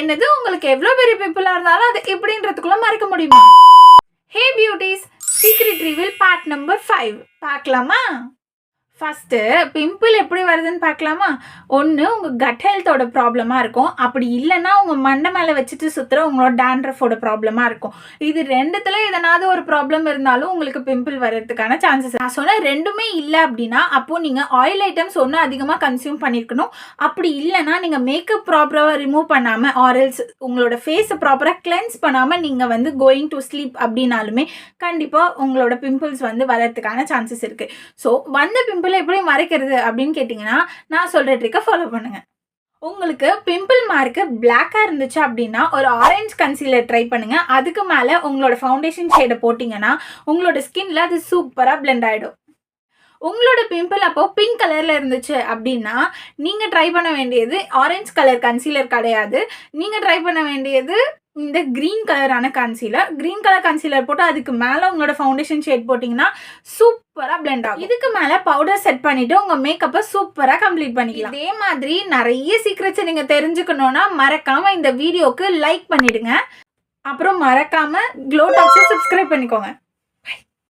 என்னது உங்களுக்கு எவ்வளோ பெரிய பிம்பிளாக இருந்தாலும் அது இப்படின்றதுக்குள்ளே மறைக்க முடியுமா? Hey beauties, secret reveal part number 5 பார்க்கலாமா? ஃபஸ்ட்டு பிம்பிள் எப்படி வருதுன்னு பார்க்கலாமா? ஒன்று உங்கள் கட் ஹெல்த்தோட ப்ராப்ளமாக இருக்கும். அப்படி இல்லைன்னா உங்கள் மண்டை மேலே வச்சுட்டு சுற்றுற உங்களோட டேண்ட்ரஃபோட ப்ராப்ளமாக இருக்கும். இது ரெண்டுத்தில் எதனாவது ஒரு ப்ராப்ளம் இருந்தாலும் உங்களுக்கு பிம்பிள் வர்றதுக்கான சான்சஸ். நான் சொன்ன ரெண்டுமே இல்லை அப்படின்னா அப்போது நீங்கள் ஆயில் ஐட்டம்ஸ் ஒன்று அதிகமாக கன்சியூம் பண்ணியிருக்கணும். அப்படி இல்லைன்னா நீங்கள் மேக்கப் ப்ராப்பராக ரிமூவ் பண்ணாமல் ஆரல்ஸ் உங்களோட ஃபேஸை ப்ராப்பராக கிளென்ஸ் பண்ணாமல் நீங்கள் வந்து கோயிங் டு ஸ்லீப் அப்படின்னாலுமே கண்டிப்பாக உங்களோட பிம்பிள்ஸ் வந்து வர்றதுக்கான சான்சஸ் இருக்குது. ஸோ வந்த பிம்பிள் எப்படி மறைக்கிறது அப்படின்னு கேட்டிங்கன்னா நான் சொல்கிற ட்ரிக்கை ஃபாலோ பண்ணுங்கள். உங்களுக்கு பிம்பிள் மார்க்கு பிளாக்காக இருந்துச்சு அப்படின்னா ஒரு ஆரஞ்சு கன்சீலர் ட்ரை பண்ணுங்கள். அதுக்கு மேலே உங்களோட ஃபவுண்டேஷன் ஷேடை போட்டிங்கன்னா உங்களோட ஸ்கின்ல அது சூப்பராக பிளெண்ட் ஆகிடும். உங்களோட பிம்பிள் அப்போ பிங்க் கலரில் இருந்துச்சு அப்படின்னா நீங்கள் ட்ரை பண்ண வேண்டியது ஆரஞ்சு கலர் கன்சீலர் கிடையாது. நீங்கள் ட்ரை பண்ண வேண்டியது இந்த க்ரீன் கலரான கன்சீலர். க்ரீன் கலர் கன்சீலர் போட்டு அதுக்கு மேலே உங்களோட ஃபவுண்டேஷன் ஷேட் போட்டிங்கன்னா சூப்பராக பிளெண்ட் ஆகும். இதுக்கு மேலே பவுடர் செட் பண்ணிவிட்டு உங்கள் மேக்கப்பை சூப்பராக கம்ப்ளீட் பண்ணிக்கலாம். இதே மாதிரி நிறைய சீக்ரெட்ஸை நீங்கள் தெரிஞ்சுக்கணுன்னா மறக்காமல் இந்த வீடியோவுக்கு லைக் பண்ணிவிடுங்க. அப்புறம் மறக்காமல் க்ளோ டாக்ஸை சப்ஸ்கிரைப் பண்ணிக்கோங்க.